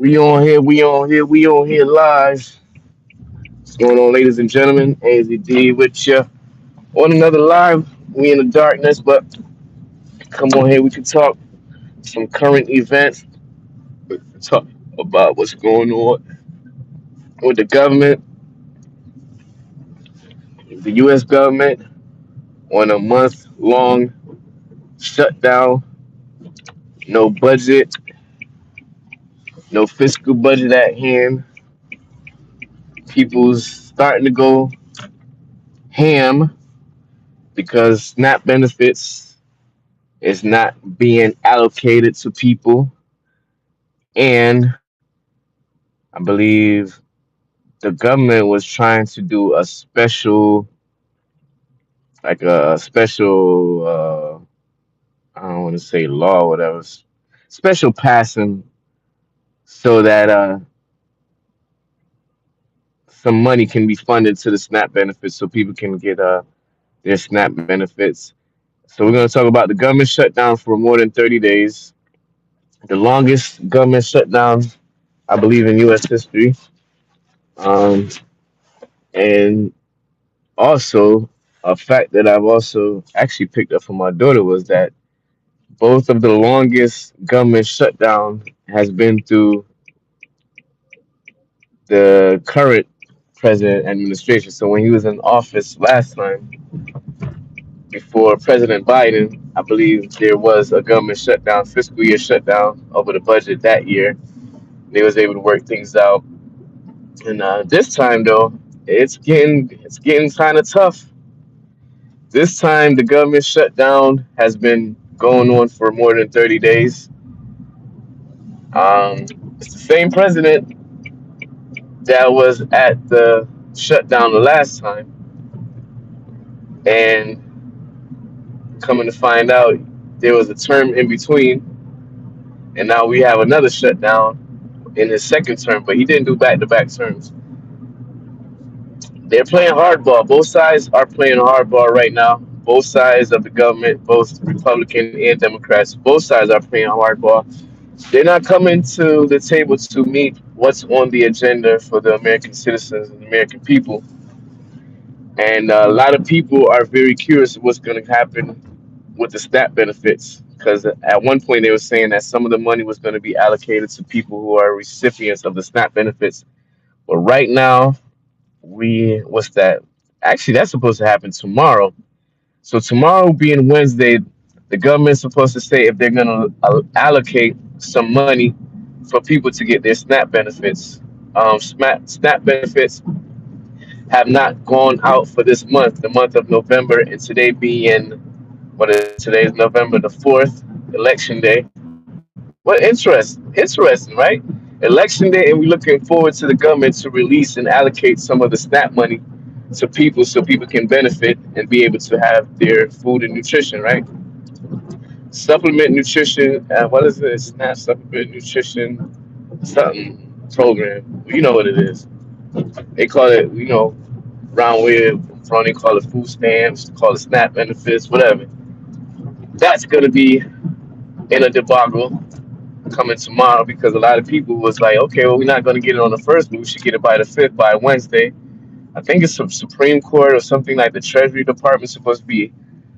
We on here, we on here live. What's going on, ladies and gentlemen? AZD with you on another live. We in the darkness, but come on here. We can talk some current events. We can talk about what's going on with the government, the U.S. government on a month-long shutdown. No budget, no fiscal budget at hand. People's starting to go ham because SNAP benefits is not being allocated to people. And I believe the government was trying to do a special, like a special, I don't want to say law or whatever, special passing so that some money can be funded to the SNAP benefits so people can get their SNAP benefits. So we're going to talk about the government shutdown for more than 30 days, the longest government shutdown, I believe, in U.S. history. Um, and also, a fact that I've also actually picked up from my daughter was that both of the longest government shutdown has been through the current president administration. So when he was in office last time, before President Biden, I believe there was a government shutdown, fiscal year shutdown over the budget that year. They was able to work things out, and this time though, it's getting kind of tough. This time, the government shutdown has been going on for more than 30 days. Um, it's the same president that was at the shutdown the last time, and coming to find out, there was a term in between, and now we have another shutdown in his second term, but he didn't do back to back terms. They're playing hardball. Both sides are playing hardball right now. Both sides of the government, both Republican and Democrats, both sides are playing hardball. They're not coming to the table to meet what's on the agenda for the American citizens and the American people. And a lot of people are very curious what's going to happen with the SNAP benefits. Because at one point they were saying that some of the money was going to be allocated to people who are recipients of the SNAP benefits. But right now, what's that? Actually, that's supposed to happen tomorrow. So tomorrow being Wednesday, the government's supposed to say if they're going to allocate some money for people to get their SNAP benefits. SNAP benefits have not gone out for this month, the month of November, and today being what is today is November the 4th, election day. What interesting, right? Election day, and we're looking forward to the government to release and allocate some of the SNAP money to people so people can benefit and be able to have their food and nutrition, right? Supplement nutrition, what is it? SNAP supplement nutrition something program. You know what it is. They call it, around where I'm from, they call it food stamps, call it SNAP benefits, whatever. That's gonna be in a debacle coming tomorrow because a lot of people was like, okay, well, we're not gonna get it on the first, but we should get it by the fifth, by Wednesday. I think it's some Supreme Court or something like the Treasury Department supposed to be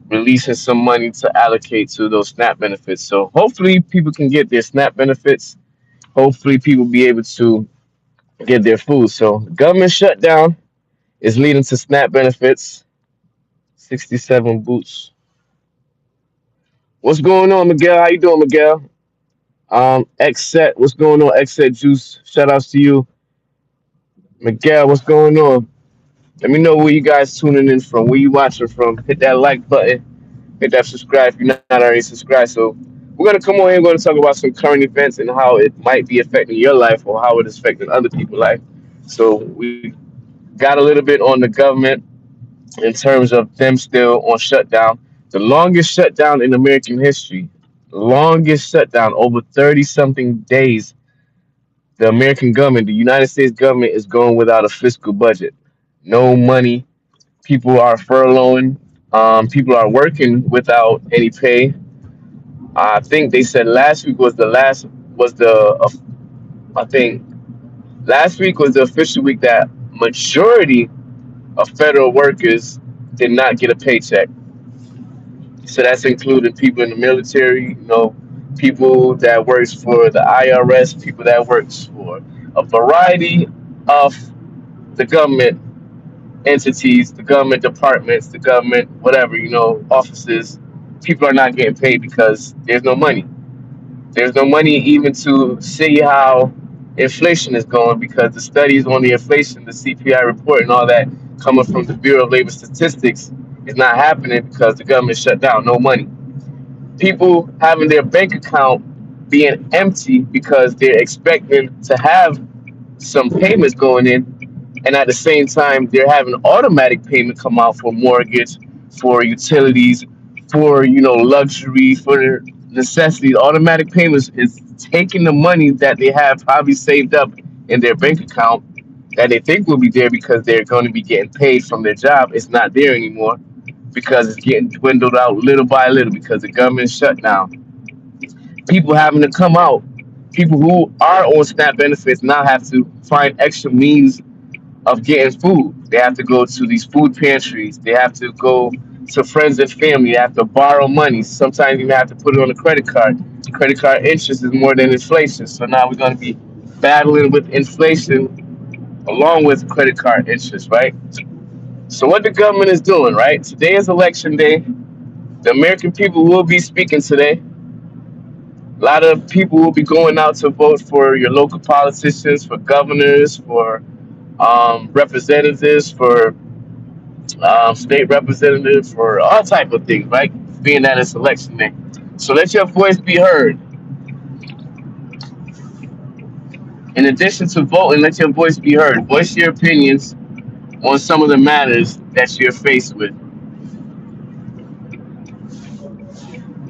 releasing some money to allocate to those SNAP benefits. So hopefully people can get their SNAP benefits. Hopefully people be able to get their food. So government shutdown is leading to SNAP benefits. 67 boots. What's going on, Miguel? How you doing, Miguel? X set, what's going on? X set juice. Shout outs to you. Miguel, what's going on? Let me know where you guys tuning in from, where you watching from. Hit that like button, hit that subscribe if you're not already subscribed. So we're gonna come on here and we're gonna talk about some current events and how it might be affecting your life or how it is affecting other people's life. So we got a little bit on the government in terms of them still on shutdown. The longest shutdown in American history. Longest shutdown, over 30 something days. The American government, the United States government, is going without a fiscal budget. No money. People are furloughing. People are working without any pay. I think they said last week was the I think last week was the official week that majority of federal workers did not get a paycheck. So that's including people in the military, people that works for the IRS, people that works for a variety of the government entities, the government departments, the government whatever, offices. People are not getting paid because there's no money. There's no money even to see how inflation is going because the studies on the inflation, the CPI report, and all that coming from the Bureau of Labor Statistics is not happening because the government shut down. No money. People having their bank account being empty because they're expecting to have some payments going in, and at the same time they're having automatic payment come out for mortgage, for utilities, for luxury, for necessities. Automatic payments is taking the money that they have probably saved up in their bank account that they think will be there because they're going to be getting paid from their job. It's not there anymore because it's getting dwindled out little by little because the government shut down. People having to come out, people who are on SNAP benefits now have to find extra means of getting food. They have to go to these food pantries. They have to go to friends and family. They have to borrow money. Sometimes you have to put it on a credit card. Credit card interest is more than inflation. So now we're going to be battling with inflation along with credit card interest, right? So what the government is doing, right? Today is election day. The American people will be speaking today. A lot of people will be going out to vote for your local politicians, for governors, for representatives, for state representatives, for all type of things, right? Being that it's election day, so let your voice be heard. In addition to voting, let your voice be heard. Voice your opinions on some of the matters that you're faced with.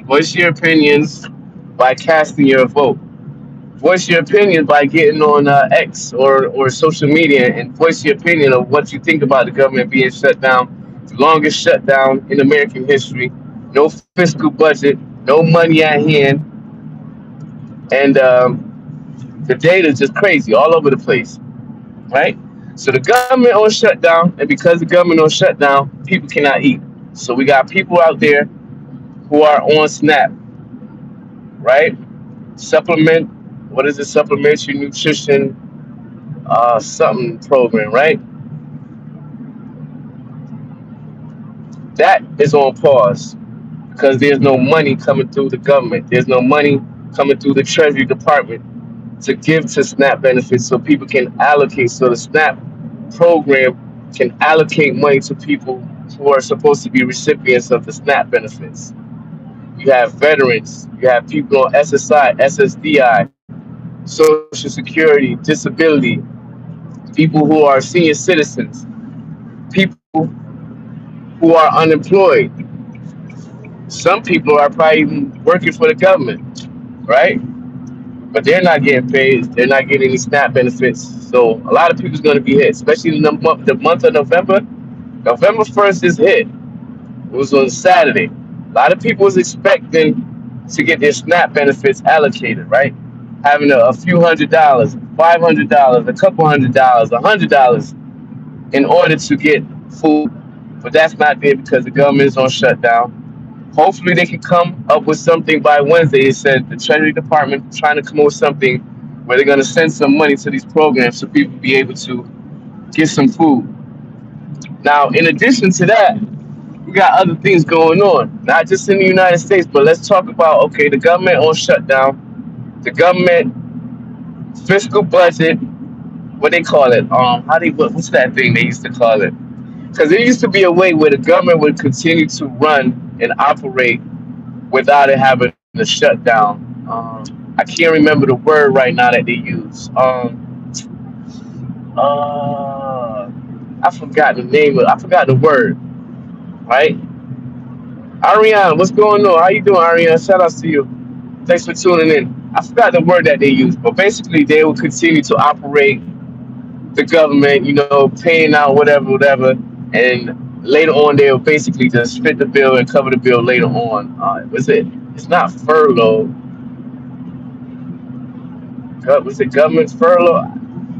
Voice your opinions by casting your vote. Voice your opinion by getting on X or social media and voice your opinion of what you think about the government being shut down, the longest shutdown in American history, no fiscal budget, no money at hand, and the data is just crazy all over the place, right? So the government on shutdown, and because the government on shutdown, people cannot eat. So we got people out there who are on SNAP, right? Supplement, what is it? Supplementary nutrition something program, right? That is on pause because there's no money coming through the government. There's no money coming through the Treasury Department to give to SNAP benefits so people can allocate, so the SNAP program can allocate money to people who are supposed to be recipients of the SNAP benefits. You have veterans, you have people on SSI, SSDI, Social Security, disability, people who are senior citizens, people who are unemployed. Some people are probably even working for the government, right? But they're not getting paid. They're not getting any SNAP benefits. So a lot of people's going to be hit, especially in the month of November. November 1st is hit. It was on Saturday. A lot of people was expecting to get their SNAP benefits allocated, right? Having a few $100s, $500, a couple $100, $100 in order to get food. But that's not there because the government is on shutdown. Hopefully, they can come up with something by Wednesday. They said the Treasury Department trying to come up with something where they're going to send some money to these programs so people be able to get some food. Now, in addition to that, we got other things going on, not just in the United States, but let's talk about okay, the government on shutdown, the government fiscal budget, what they call it, what's that thing they used to call it? Because there used to be a way where the government would continue to run and operate without it having a shutdown. I can't remember the word right now that they use. Uh, I forgot the word. Right, Ariane, what's going on? How you doing, Ariane? Shout outs to you. Thanks for tuning in. I forgot the word that they use, but basically they will continue to operate the government, paying out whatever, whatever, and later on they'll basically just fit the bill and cover the bill later on. Was it? It's not furlough. Was it government furlough?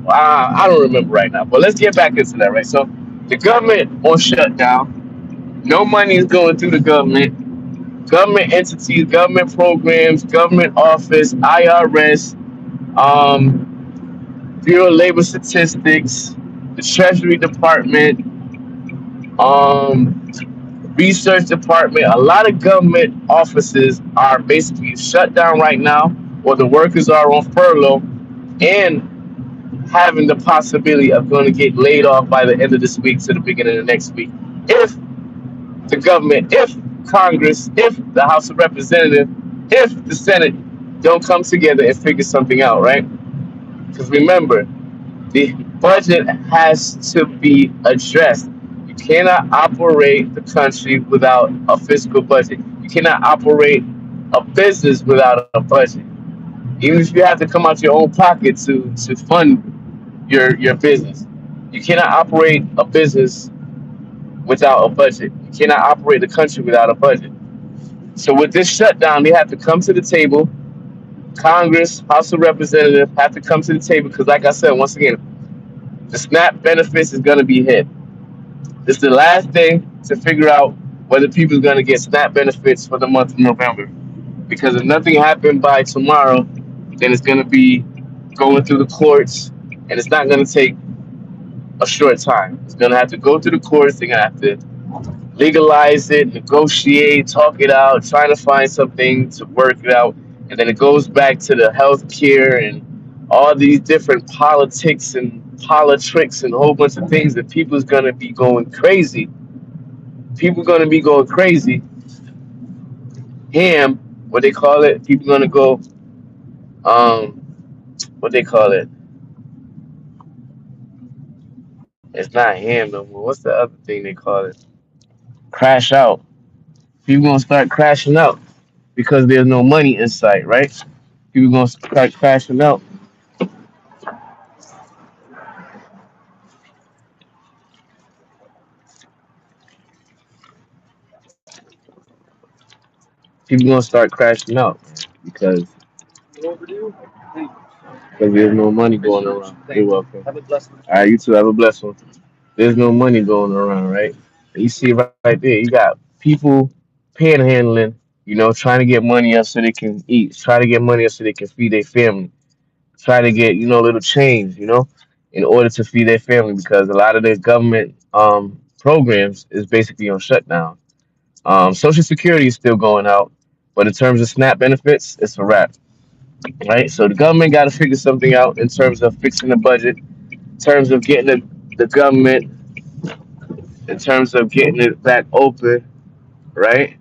I don't remember right now, but let's get back into that, right? So the government on shutdown. No money is going through the government. Government entities, government programs, government office, IRS, um, Bureau of Labor Statistics, the Treasury Department, um, Research Department. A lot of government offices are basically shut down right now, or the workers are on furlough and having the possibility of going to get laid off by the end of this week to the beginning of next week. If the government, if Congress, if the House of Representatives, if the Senate don't come together and figure something out, right? Because remember, the budget has to be addressed. You cannot operate the country without a fiscal budget. You cannot operate a business without a budget. Even if you have to come out your own pocket to fund your business, you cannot operate a business without a budget. You cannot operate the country without a budget. So with this shutdown, they have to come to the table. Congress, House of Representatives have to come to the table because, like I said, once again, the SNAP benefits is going to be hit. This is the last day to figure out whether people are going to get SNAP benefits for the month of November. Because if nothing happened by tomorrow, then it's going to be going through the courts, and it's not going to take a short time. It's going to have to go through the courts. They're going to have to legalize it, negotiate, talk it out, trying to find something to work it out. And then it goes back to the healthcare and all these different politics and politics and a whole bunch of things that people's gonna be going crazy. People gonna be going crazy. Ham, what they call it? People gonna go um what they call it? It's not ham no more. What's the other thing they call it? Crash out. People gonna start crashing out because there's no money in sight, right? People gonna start crashing out. People gonna start crashing out because there's no money going around. You're welcome. All right, you too. Have a blessed one. There's no money going around, right? And you see right there, you got people panhandling, trying to get money up so they can eat, try to get money up so they can feed their family, try to get little change, in order to feed their family because a lot of their government programs is basically on shutdown. Social Security is still going out, but in terms of SNAP benefits, it's a wrap, right? So the government got to figure something out in terms of fixing the budget, in terms of getting the government, in terms of getting it back open, right?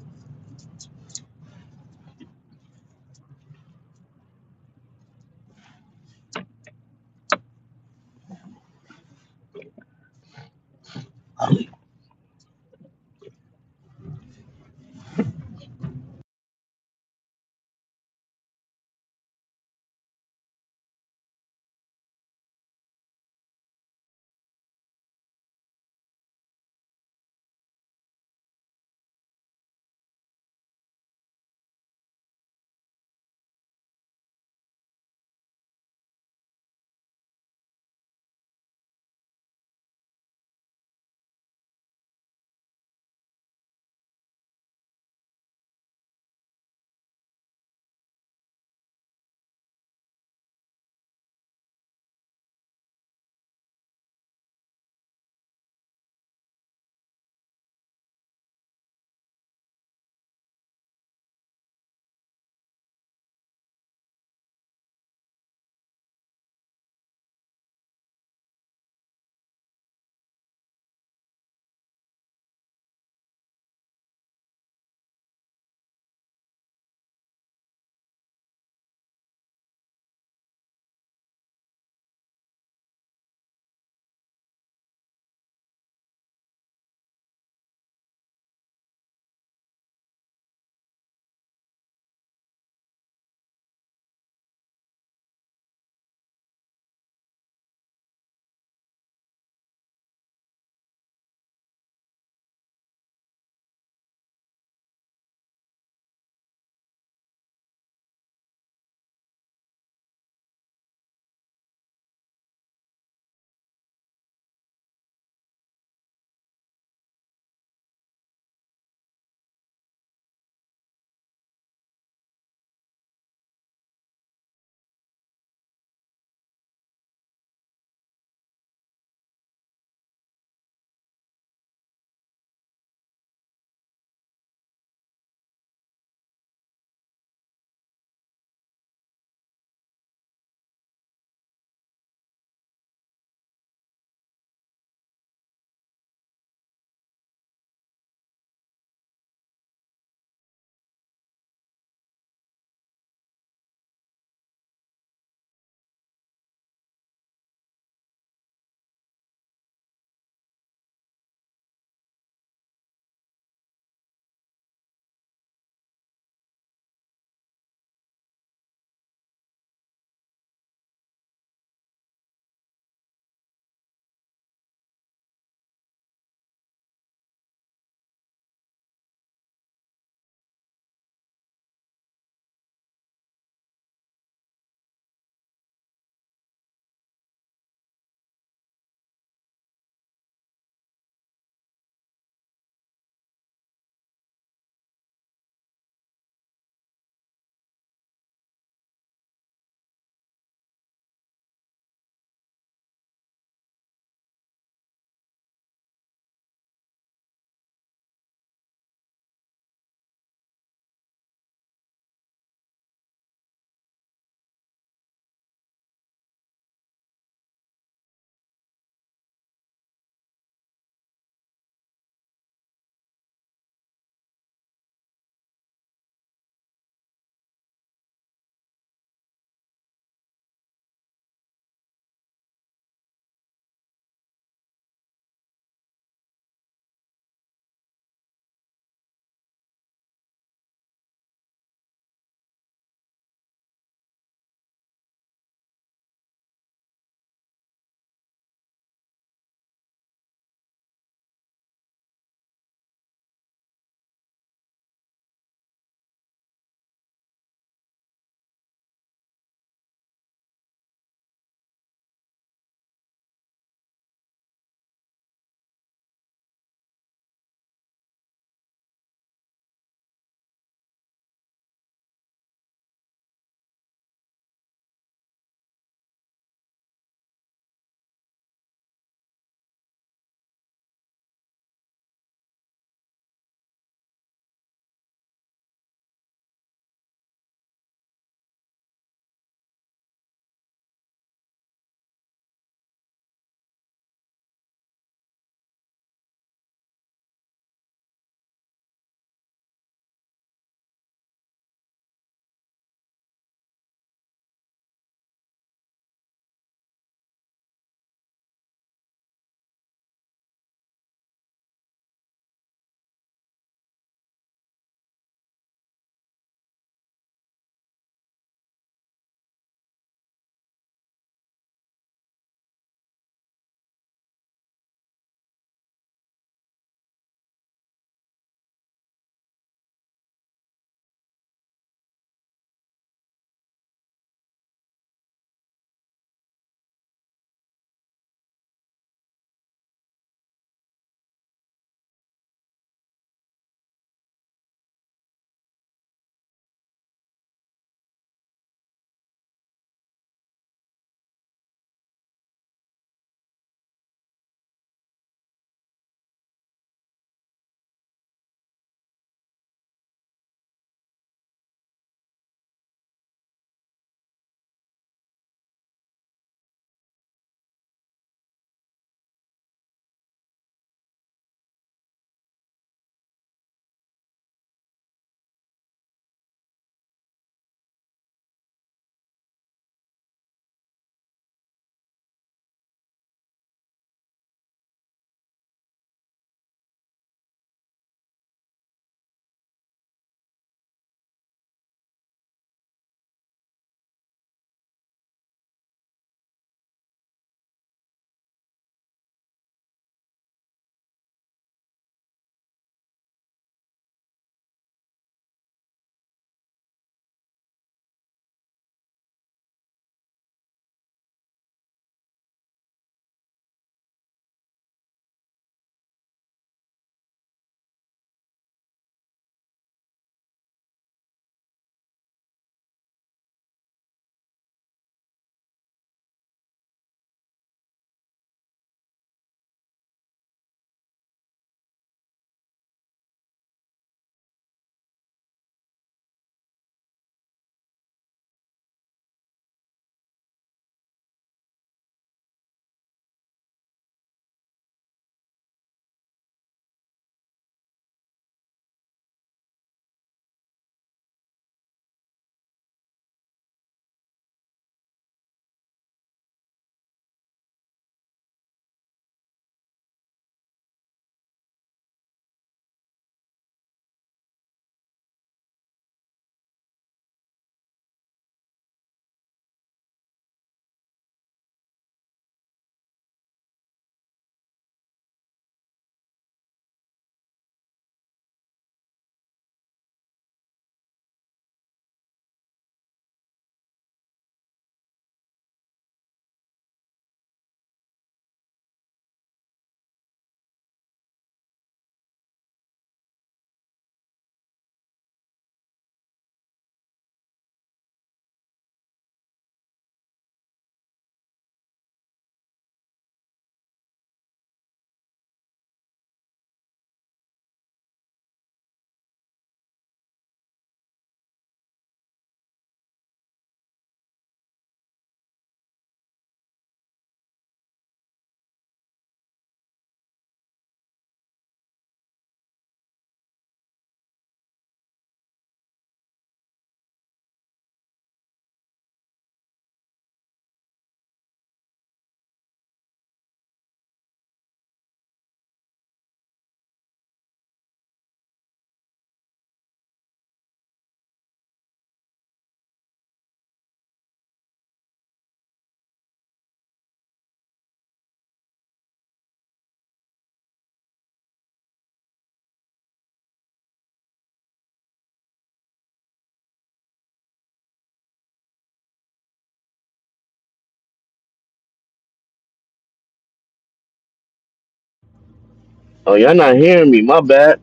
Oh, y'all not hearing me? My bad.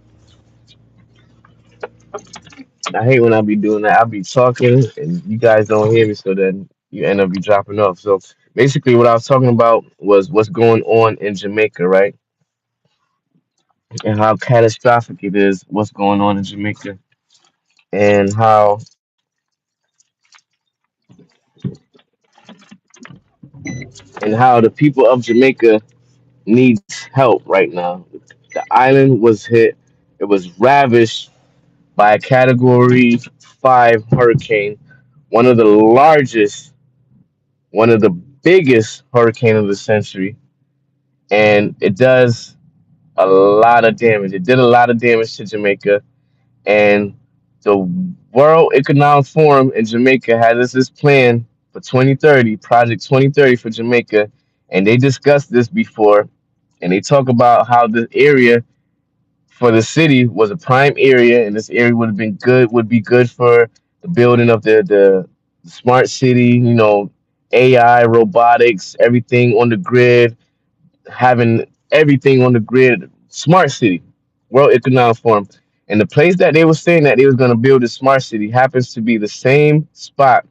I hate when I be doing that. I be talking and you guys don't hear me, so then you end up be dropping off. So basically, what I was talking about was what's going on in Jamaica, right? And how catastrophic it is. What's going on in Jamaica, and how the people of Jamaica needs help right now. The island was hit. It was ravished by a Category 5 hurricane, one of the largest, one of the biggest hurricane of the century, and it does a lot of damage. It did a lot of damage to Jamaica, and the World Economic Forum in Jamaica has this plan for 2030, Project 2030 for Jamaica, and they discussed this before, and they talk about how this area for the city was a prime area, and this area would have been good, would be good for the building of the smart city, AI, robotics, everything on the grid, having everything on the grid, smart city, World Economic Forum. And the place that they were saying that they was going to build a smart city happens to be the same spot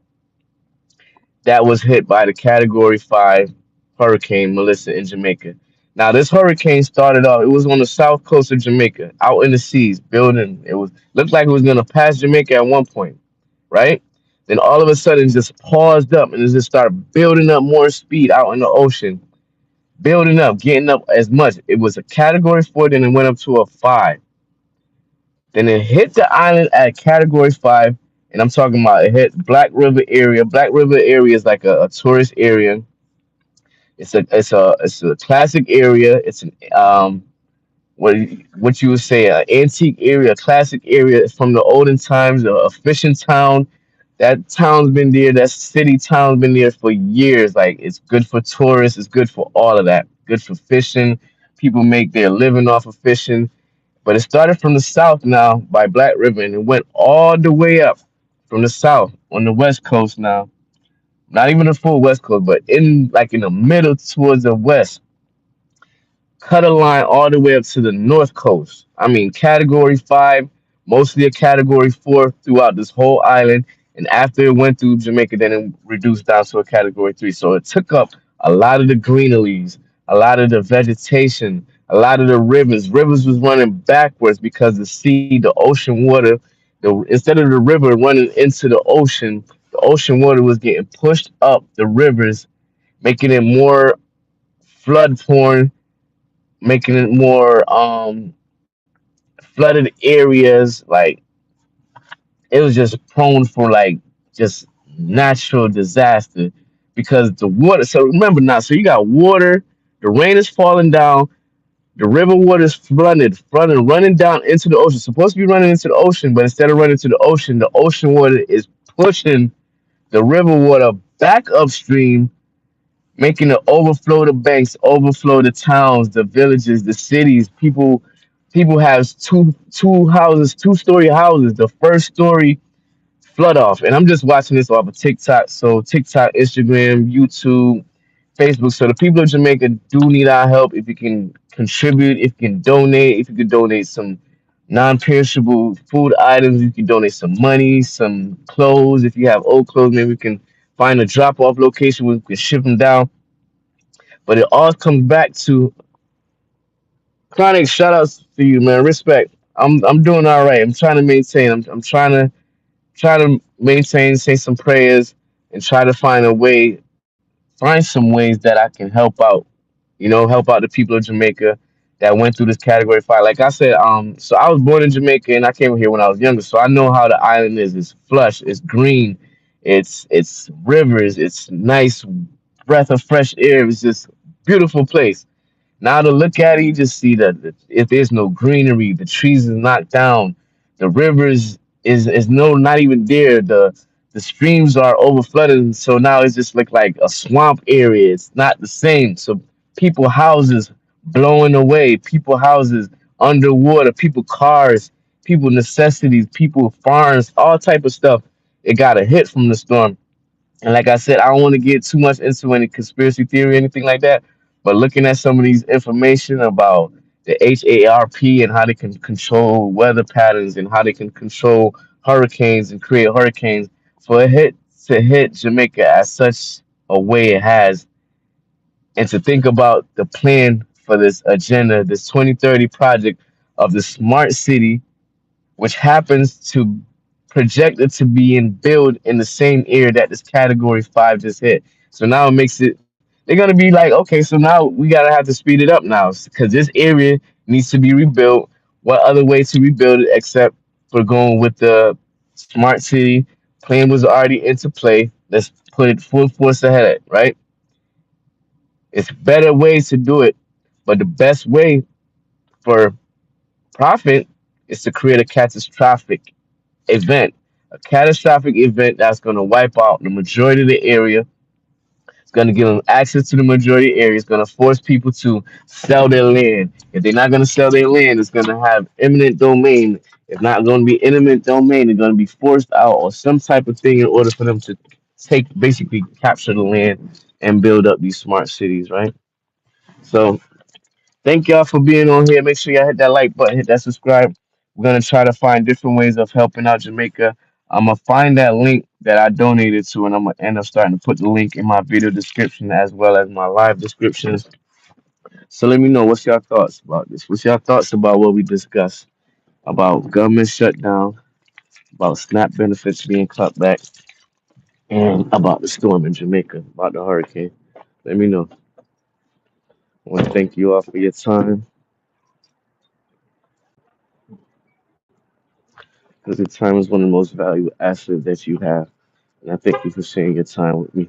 that was hit by the Category 5 hurricane Melissa in Jamaica. Now, this hurricane started off, it was on the south coast of Jamaica, out in the seas, building. It was looked like it was going to pass Jamaica at one point, right? Then all of a sudden, it just paused up and it just started building up more speed out in the ocean, building up, getting up as much. It was a Category 4, then it went up to a 5. Then it hit the island at Category 5, and I'm talking about it hit Black River area. Black River area is like a tourist area. It's a classic area. It's an what you would say an antique area, a classic area from the olden times, a fishing town. That town's been there. That city town's been there for years. Like it's good for tourists. It's good for all of that. Good for fishing. People make their living off of fishing. But it started from the south now by Black River, and it went all the way up from the south on the west coast now. Not even the full west coast, but in the middle towards the west, cut a line all the way up to the north coast. I mean, Category 5, mostly a Category 4 throughout this whole island. And after it went through Jamaica, then it reduced down to a Category 3. So it took up a lot of the greeneries, a lot of the vegetation, a lot of the rivers. Rivers was running backwards because the sea, the ocean water, instead of the river running into the ocean water was getting pushed up the rivers, making it more flood prone, making it more flooded areas. Like it was just prone for like just natural disaster because the water. So remember now, so you got water, the rain is falling down, the river water is flooding, running down into the ocean. Supposed to be running into the ocean, but instead of running to the ocean water is pushing the river water back upstream, making it overflow the banks, overflow the towns, the villages, the cities. People have two houses, 2-story houses. The first story flood off, and I'm just watching this off of TikTok. So TikTok, Instagram, YouTube, Facebook. So the people of Jamaica do need our help. If you can contribute, if you can donate, if you can donate some non-perishable food items, you can donate some money, some clothes. If you have old clothes, maybe we can find a drop-off location where we can ship them down. But it all comes back to chronic. Shout outs to you, man. Respect. I'm doing all right. I'm trying to maintain. I'm trying to maintain, say some prayers, and try to find some ways that I can help out. Help out the people of Jamaica that went through this Category 5. Like I said, so I was born in Jamaica and I came here when I was younger, so I know how the island is. It's flush, it's green, it's rivers, it's nice breath of fresh air. It's just beautiful place. Now to look at it, you just see that if there's no greenery, the trees is knocked down, the rivers is no not even there. The streams are overflooded, so now it's just look like a swamp area. It's not the same. So people houses blowing away, people houses underwater, people cars, people necessities, people farms, all type of stuff. It got a hit from the storm. And like I said, I don't want to get too much into any conspiracy theory or anything like that. But looking at some of these information about the HARP and how they can control weather patterns and how they can control hurricanes and create hurricanes. For a hit to hit Jamaica as such a way it has, and to think about the plan for this agenda, this 2030 project of the smart city, which happens to projected to be in build in the same area that this category 5 just hit. So now it makes it they're gonna be like, okay, so now we gotta have to speed it up now because this area needs to be rebuilt. What other way to rebuild it except for going with the smart city plan was already into play. Let's put it full force ahead, right? It's better ways to do it, but the best way for profit is to create a catastrophic event, a catastrophic event that's going to wipe out the majority of the area. It's going to give them access to the majority area. It's going to force people to sell their land. If they're not going to sell their land, it's going to have eminent domain. It's not going to be eminent domain. They're going to be forced out or some type of thing in order for them to take, basically capture the land and build up these smart cities, right? So thank y'all for being on here. Make sure y'all hit that like button, hit that subscribe. We're gonna try to find different ways of helping out Jamaica. I'm gonna find that link that I donated to, and I'm gonna end up starting to put the link in my video description as well as my live descriptions. So let me know what's your thoughts about this. What's your thoughts about what we discussed about government shutdown, about SNAP benefits being cut back, and about the storm in Jamaica, about the hurricane. Let me know. I want to thank you all for your time because your time is one of the most valuable assets that you have. And I thank you for sharing your time with me.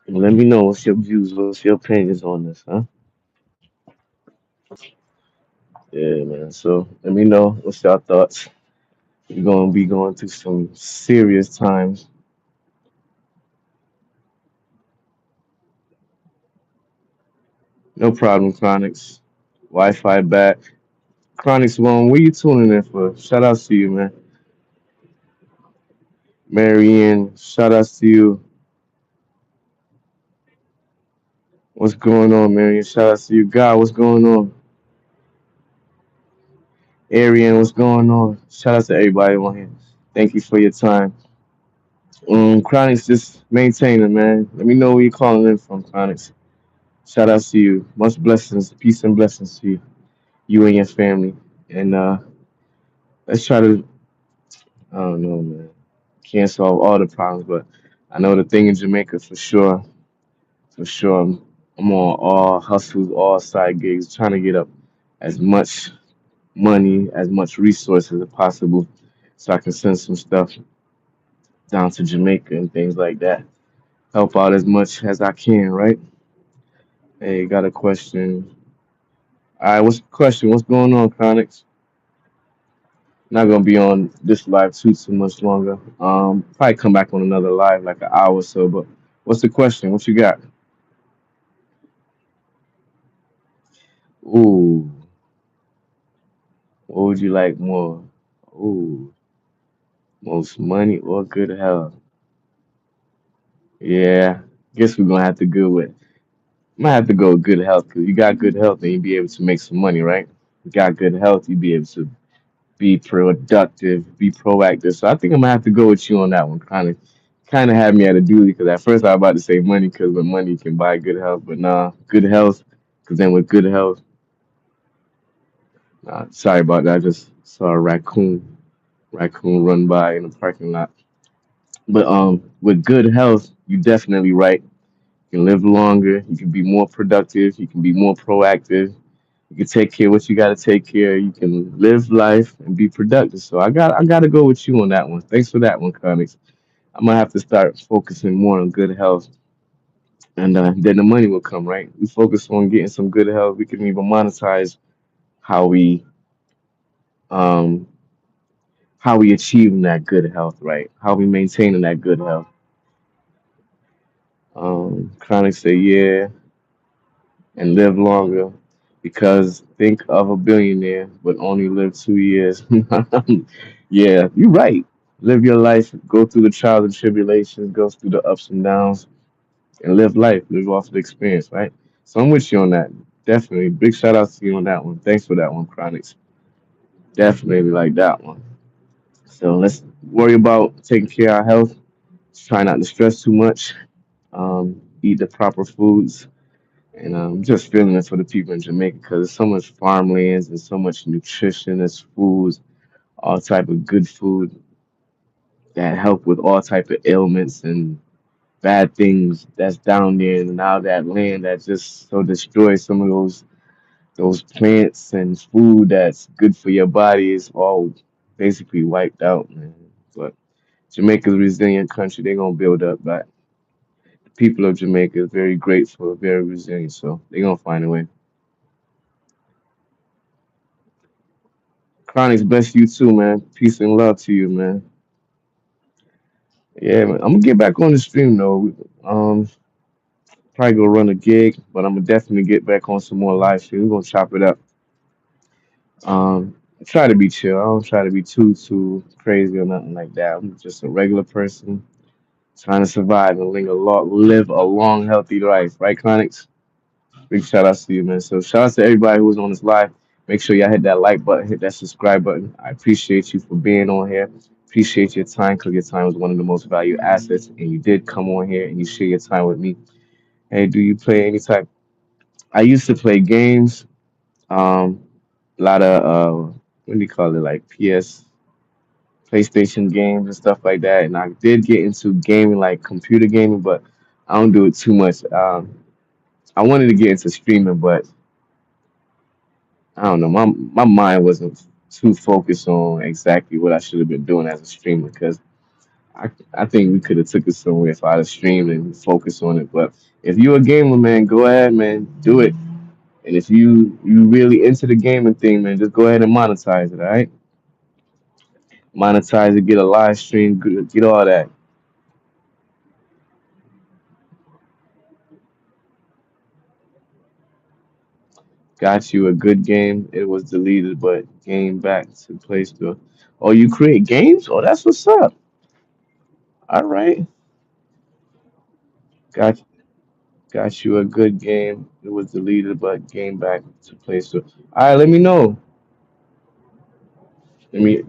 And let me know what's your views, what's your opinions on this, huh? Yeah, man. So let me know what's your thoughts. We're gonna be going through some serious times. No problem, Chronics. Wi-Fi back. Chronics one, where you tuning in for? Shout outs to you, man. Marianne, shout outs to you. What's going on, Marianne? Shout outs to you. God, what's going on? Arian, what's going on? Shout out to everybody on here. Thank you for your time. Chronics, just maintaining, man. Let me know where you're calling in from, Chronics. Shout out to you. Much blessings, peace and blessings to you, you and your family. And let's try to, I don't know, man. Can't solve all the problems, but I know the thing in Jamaica for sure, for sure. I'm on all hustles, all side gigs, trying to get up as much money, as much resources as possible, so I can send some stuff down to Jamaica and things like that. Help out as much as I can, right? Hey, got a question. All right, what's the question? What's going on, Chronics? Not gonna be on this live too much longer. Probably come back on another live like an hour or so. But what's the question? What you got? Ooh, what would you like more? Ooh, most money or good health? Yeah, guess we're gonna have to go with. I might have to go with good health because you got good health and you be able to make some money, right? You got good health, you be able to be productive, be proactive. So I think I'm gonna have to go with you on that one. Kind of had me at a duty because at first I was about to say money because with money you can buy good health, but nah, good health. Because then with good health, nah, sorry about that. I just saw a raccoon run by in the parking lot. But with good health, you definitely right. You can live longer. You can be more productive. You can be more proactive. You can take care of what you got to take care of. You can live life and be productive. So I got to go with you on that one. Thanks for that one, Comics. I'm gonna have to start focusing more on good health, and then the money will come. Right? We focus on getting some good health. We can even monetize how we um how we achieving that good health. Right? How we maintaining that good health. Chronic say yeah, and live longer. Because think of a billionaire, but only live 2 years. Yeah, you're right. Live your life, go through the trials and tribulations, go through the ups and downs, and live life. Live off the experience, right? So I'm with you on that. Definitely. Big shout out to you on that one. Thanks for that one, Chronics. Definitely like that one. So let's worry about taking care of our health. Try not to stress too much. Eat the proper foods. And I'm just feeling it for the people in Jamaica because there's so much farmlands and so much nutritionist foods, all type of good food that help with all type of ailments and bad things that's down there. And now that land that just so destroys some of those plants and food that's good for your body is all basically wiped out, man. But Jamaica's a resilient country. They're gonna build up back. The people of Jamaica is very grateful, very resilient, so they're gonna find a way. Chronic's bless you too, man. Peace and love to you, man. Yeah, man. I'm gonna get back on the stream though. Probably go run a gig, but I'm gonna definitely get back on some more live stream. We're gonna chop it up. I try to be chill. I don't try to be too crazy or nothing like that. I'm just a regular person trying to survive and live a long, healthy life. Right, Chronix? Big shout out to you, man. So shout out to everybody who was on this live. Make sure y'all hit that like button, hit that subscribe button. I appreciate you for being on here. Appreciate your time because your time is one of the most valued assets. And you did come on here and you share your time with me. Hey, do you play any type? I used to play games. A lot of what do you call it? Like PS, PlayStation games and stuff like that. And I did get into gaming, like computer gaming, but I don't do it too much. I wanted to get into streaming, but I don't know. My mind wasn't too focused on exactly what I should have been doing as a streamer because I think we could have took it somewhere if I'd have streamed and focused on it. But if you're a gamer, man, go ahead, man, do it. And if you really into the gaming thing, man, just go ahead and monetize it. All right, monetize it, get a live stream, get all that. Got you a good game. It was deleted, but game back to Play Store. Oh, you create games? Oh, that's what's up. All right, got got you a good game. It was deleted, but game back to Play Store. All right, let me know. Let me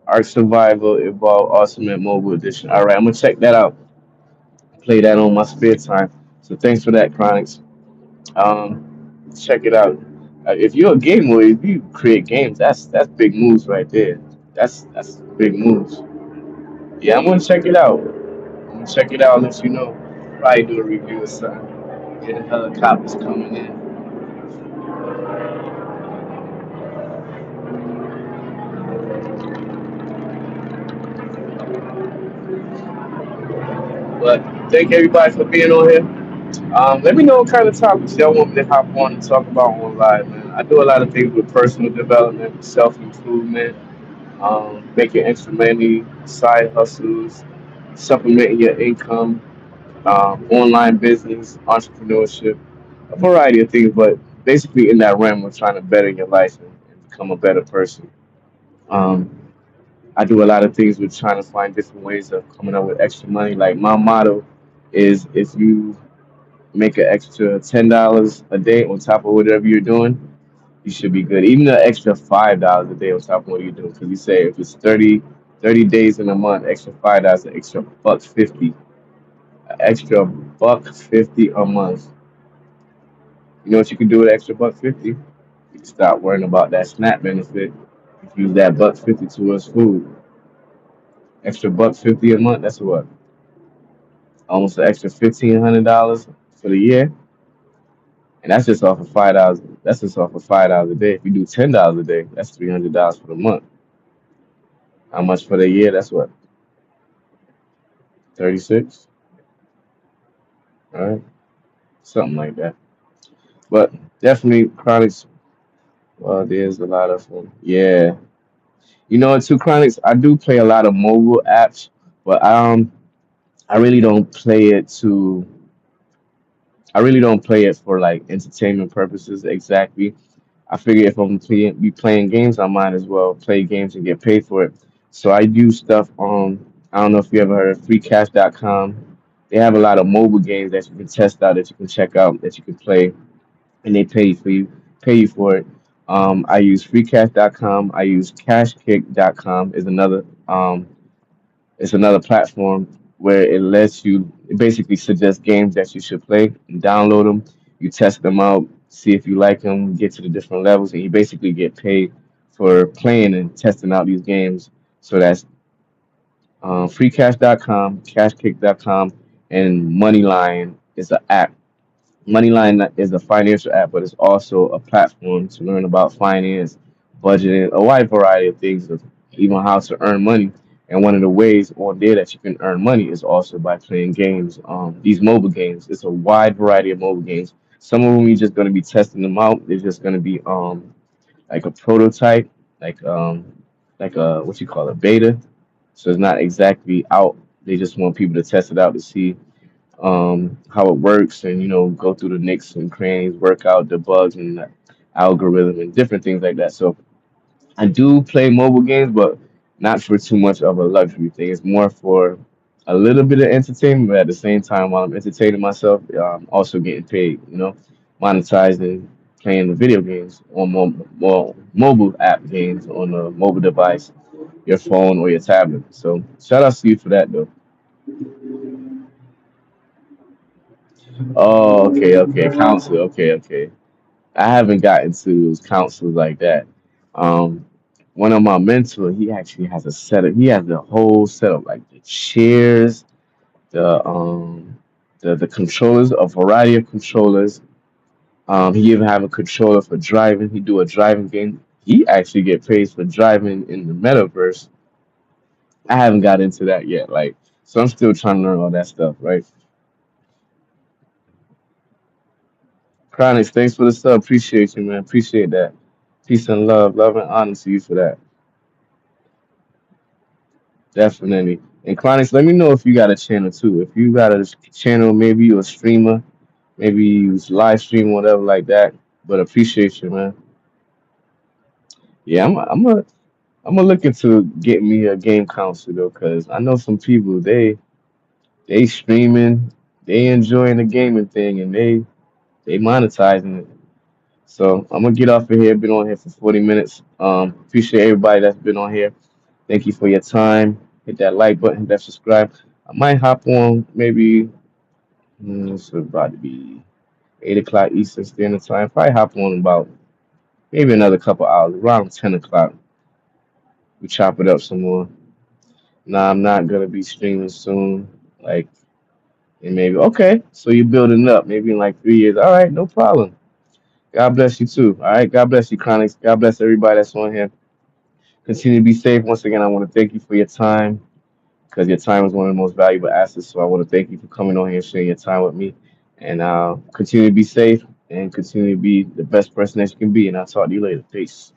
Ark Survival Evolve Ultimate Mobile Edition. All right, I'm gonna check that out. Play that on my spare time. So thanks for that, Chronics. Check it out. If you're a gamer, if you create games, that's big moves right there. That's big moves. Yeah, I'm gonna check it out. I'm gonna check it out. Let you know. Probably do a review or something. Get the helicopters coming in. But thank everybody for being on here. Let me know what kind of topics y'all want me to hop on and talk about on live, man. I do a lot of things with personal development, self improvement, making extra money, side hustles, supplementing your income, online business, entrepreneurship, a variety of things, but basically in that realm of trying to better your life and become a better person. Um, I do a lot of things with trying to find different ways of coming up with extra money. Like my motto is if you make an extra $10 a day on top of whatever you're doing, you should be good. Even an extra $5 a day on top of what you're doing. Because you say if it's 30 days in a month, extra $5, an extra buck 50, an extra buck 50 a month. You know what you can do with extra buck 50? You can stop worrying about that SNAP benefit. You can use that buck 50 towards food. Extra buck 50 a month, that's what? Almost an extra $1,500 for the year. And that's just off of $5. That's just off of $5 a day. If you do $10 a day, that's $300 for the month. How much for the year? That's what? 36? All right. Something like that. But definitely Chronics, well, there's a lot of them. Yeah. You know what, too, Chronics? I do play a lot of mobile apps, but I really don't play it to I really don't play it for like entertainment purposes exactly. I figure if be playing games, I might as well play games and get paid for it. So I do stuff on I don't know if you ever heard of freecash.com. They have a lot of mobile games that you can test out, that you can check out, that you can play, and they pay you for it. I use freecash.com. I use cashkick.com is another it's another platform where it basically suggests games that you should play and download them. You test them out, see if you like them, get to the different levels, and you basically get paid for playing and testing out these games. So that's freecash.com, cashkick.com, and Moneyline is an app. Moneyline is a financial app, but it's also a platform to learn about finance, budgeting, a wide variety of things, of even how to earn money. And one of the ways on there that you can earn money is also by playing games. These mobile games. It's a wide variety of mobile games. Some of them you're just going to be testing them out. They're just going to be like a prototype, like like a what you call a beta. So it's not exactly out. They just want people to test it out to see how it works, and go through the nicks and crannies, work out the bugs and the algorithm and different things like that. So I do play mobile games, but not for too much of a luxury thing. It's more for a little bit of entertainment, but at the same time, while I'm entertaining myself, I'm also getting paid. Monetizing playing the video games on mobile app games on a mobile device, your phone or your tablet. So shout out to you for that, though. Oh, okay, okay, counselor. Okay, okay. I haven't gotten to those counselors like that. Um, One of my mentors, he actually has a setup. He has the whole setup, like the chairs, the the controllers, a variety of controllers. He even have a controller for driving. He do a driving game. He actually get paid for driving in the metaverse. I haven't got into that yet. Like, so I'm still trying to learn all that stuff, right? Chronics, thanks for the sub. Appreciate you, man. Appreciate that. Peace and love. Love and honor to you for that. Definitely. And Chronics, let me know if you got a channel too. If you got a channel, maybe you a streamer, maybe you live stream, whatever like that. But appreciate you, man. Yeah, I'm gonna look into getting me a game console though, cause I know some people they streaming, they enjoying the gaming thing, and they monetizing it. So I'm gonna get off of here. Been on here for 40 minutes. Appreciate everybody that's been on here. Thank you for your time. Hit that like button, hit that subscribe. I might hop on maybe it's about to be 8 o'clock Eastern Standard Time. Probably hop on about maybe another couple hours, around 10 o'clock. We chop it up some more. Nah, I'm not gonna be streaming soon. Like and maybe okay. So you're building up. Maybe in like 3 years. All right, no problem. God bless you too. All right, God bless you, Chronics. God bless everybody that's on here. Continue to be safe. Once again, I want to thank you for your time, because your time is one of the most valuable assets. So I want to thank you for coming on here and sharing your time with me. And continue to be safe and continue to be the best person that you can be. And I'll talk to you later. Peace.